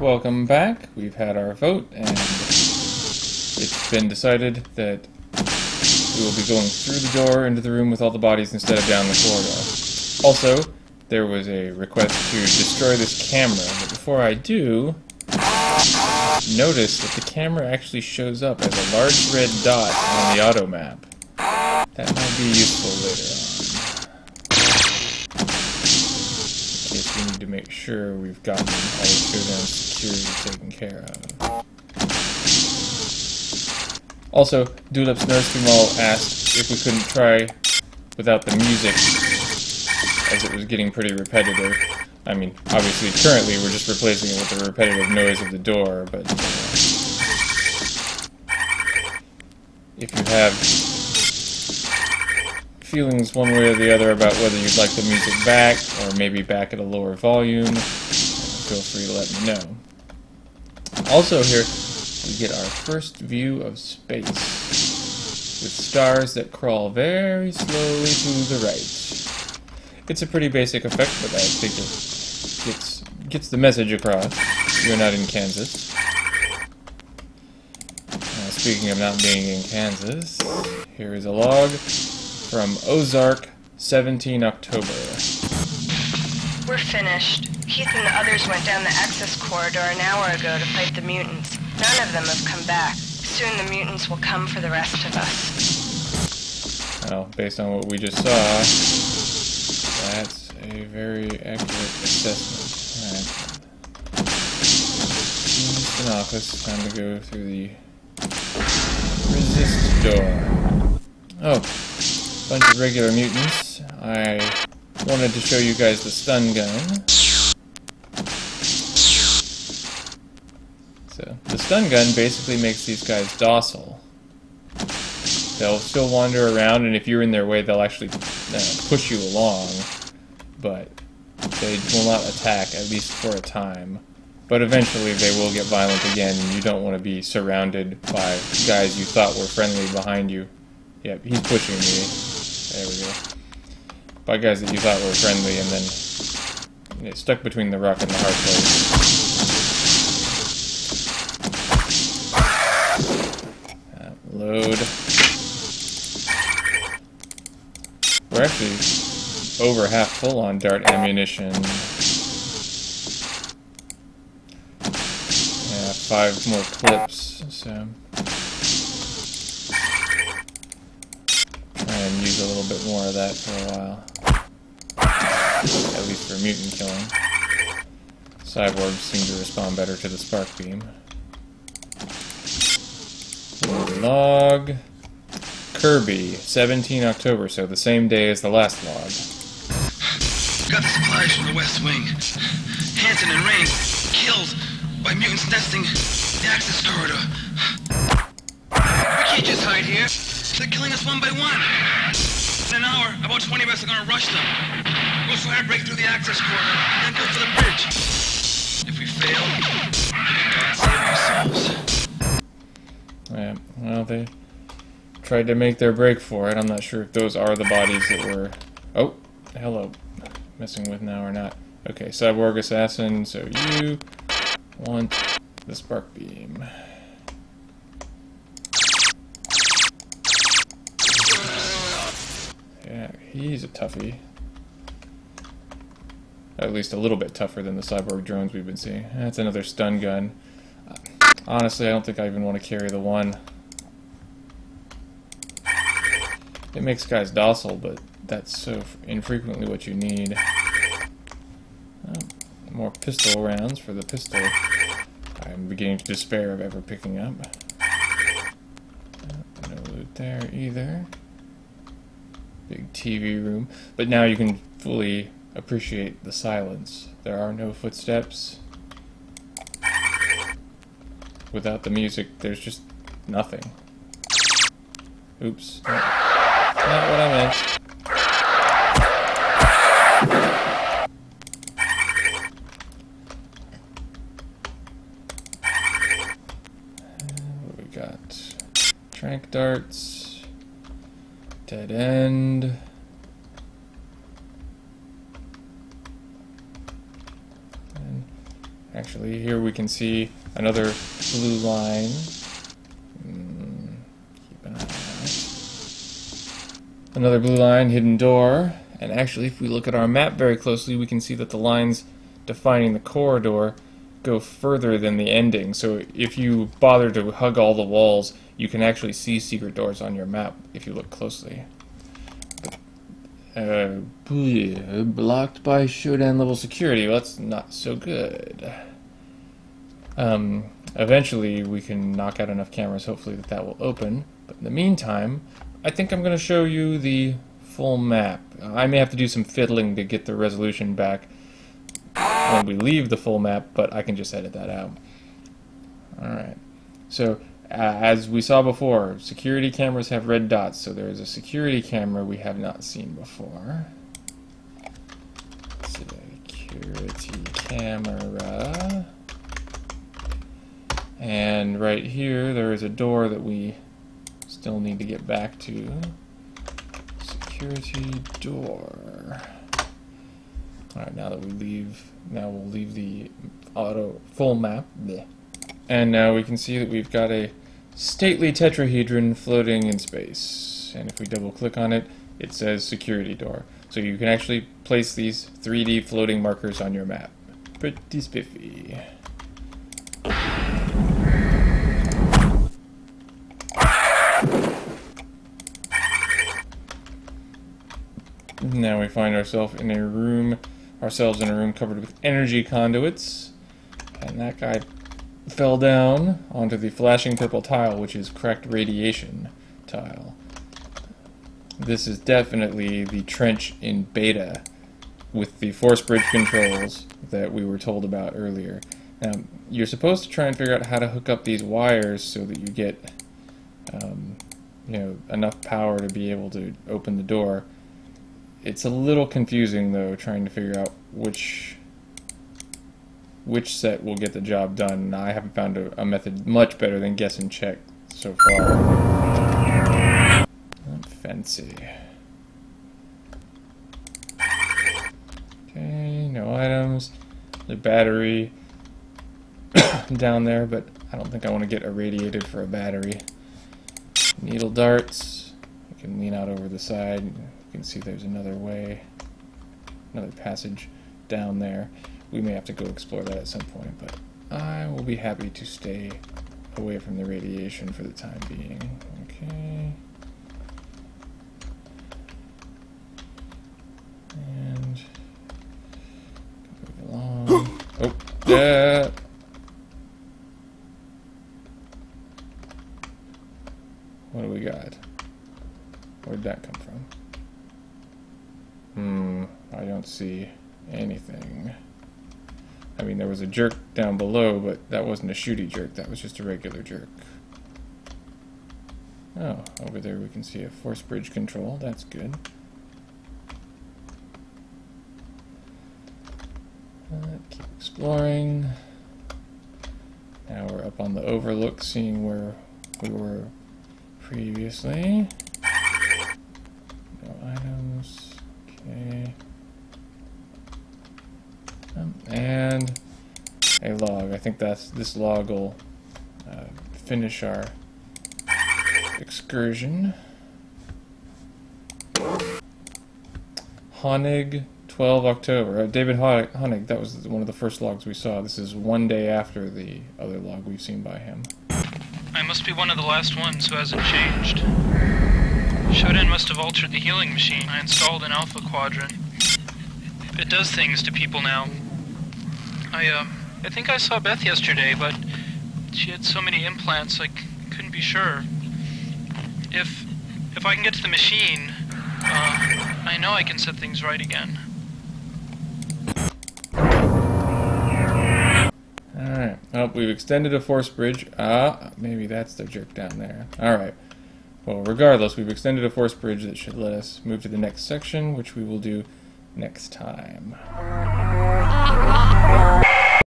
welcome back. We've had our vote, and it's been decided that we will be going through the door into the room with all the bodies instead of down the corridor. Also, there was a request to destroy this camera, but before I do, notice that the camera actually shows up as a large red dot on the auto map. That might be useful later on. In case we need to make sure we've gotten all the showdown security taken care of. Also, Dulips Nursemal asked if we couldn't try without the music, as it was getting pretty repetitive. I mean, obviously, currently we're just replacing it with the repetitive noise of the door, but if you have feelings one way or the other about whether you'd like the music back, or maybe back at a lower volume, feel free to let me know. Also here, we get our first view of space, with stars that crawl very slowly to the right. It's a pretty basic effect, but I think it gets the message across. You're not in Kansas. Speaking of not being in Kansas, here is a log from Ozark, 17 October. We're finished. Heath and the others went down the access corridor an hour ago to fight the mutants. None of them have come back. Soon the mutants will come for the rest of us. Well, based on what we just saw, that's a very accurate assessment. Alright. Houston office. Time to go through the resist door. Oh, bunch of regular mutants. I wanted to show you guys the stun gun. So, the stun gun basically makes these guys docile. They'll still wander around, and if you're in their way, they'll actually push you along. But they will not attack, at least for a time. But eventually they will get violent again, and you don't want to be surrounded by guys you thought were friendly behind you. Yep, he's pushing me. There we go. By guys that you thought were friendly, and then it's stuck between the rock and the hard place. Load. We're actually over half full on dart ammunition. Yeah, 5 more clips, so try and use a little bit more of that for a while. At least for mutant killing. Cyborgs seem to respond better to the spark beam. Log Kirby, 17 October, so the same day as the last log. Got the supplies from the West Wing. Hanson and Rain killed by mutants nesting the access corridor. We can't just hide here. They're killing us one by one. In an hour, about 20 of us are gonna rush them. We'll try to break through the access corridor and then go for the bridge. If we fail, God save our souls. Yeah, well, they tried to make their break for it. I'm not sure if those are the bodies that were... Oh, hello. Messing with now or not. Okay, Cyborg Assassin, so you want the spark beam. Yeah, he's a toughie. At least a little bit tougher than the cyborg drones we've been seeing. That's another stun gun. Honestly, I don't think I even want to carry the one. It makes guys docile, but that's so infrequently what you need. More pistol rounds for the pistol. I'm beginning to despair of ever picking up. No loot there either. Big TV room. But now you can fully appreciate the silence. There are no footsteps. Without the music, there's just nothing. Oops. Not what I meant. What we got? Trank darts. Dead end. And Actually, here we can see another blue line. Keep an eye on that. Another blue line, hidden door. And actually, if we look at our map very closely, we can see that the lines defining the corridor go further than the ending. So if you bother to hug all the walls, you can actually see secret doors on your map if you look closely. Blocked by showdown level security. Well, that's not so good. Eventually we can knock out enough cameras, hopefully that will open. But in the meantime, I think I'm going to show you the full map. I may have to do some fiddling to get the resolution back when we leave the full map, but I can just edit that out. Alright, so as we saw before, security cameras have red dots, so there is a security camera we have not seen before. Security camera. And right here there is a door that we still need to get back to. Security door. Alright, now we'll leave the full map. Blech. And now we can see that we've got a stately tetrahedron floating in space. And if we double click on it, it says security door. So you can actually place these 3D floating markers on your map. Pretty spiffy. Now we find ourselves in a room covered with energy conduits. And that guy fell down onto the flashing purple tile, which is correct radiation tile. This is definitely the trench in beta with the force bridge controls that we were told about earlier. Now, you're supposed to try and figure out how to hook up these wires so that you get enough power to be able to open the door. It's a little confusing though, trying to figure out which set will get the job done. I haven't found a method much better than guess and check so far. Fancy. Okay, no items. The battery down there, but I don't think I want to get irradiated for a battery. Needle darts. You can lean out over the side. You can see there's another way, another passage down there. We may have to go explore that at some point, but I will be happy to stay away from the radiation for the time being. Okay. And move along. Oh, yeah. What do we got? Where'd that come from? I don't see anything. I mean, there was a jerk down below, but that wasn't a shooty jerk. That was just a regular jerk. Oh, over there we can see a force bridge control. That's good. Keep exploring. Now we're up on the overlook, seeing where we were previously. No items. Okay. And a log. I think this log will finish our excursion. Honig, 12 October. David Honig, that was one of the first logs we saw. This is one day after the other log we've seen by him. I must be one of the last ones who hasn't changed. Shodan must have altered the healing machine I installed in Alpha Quadrant. It does things to people now. I think I saw Beth yesterday, but she had so many implants I couldn't be sure. If I can get to the machine, I know I can set things right again. Alright, well, we've extended a force bridge. Maybe that's the jerk down there. Alright, well, regardless, we've extended a force bridge that should let us move to the next section, which we will do next time.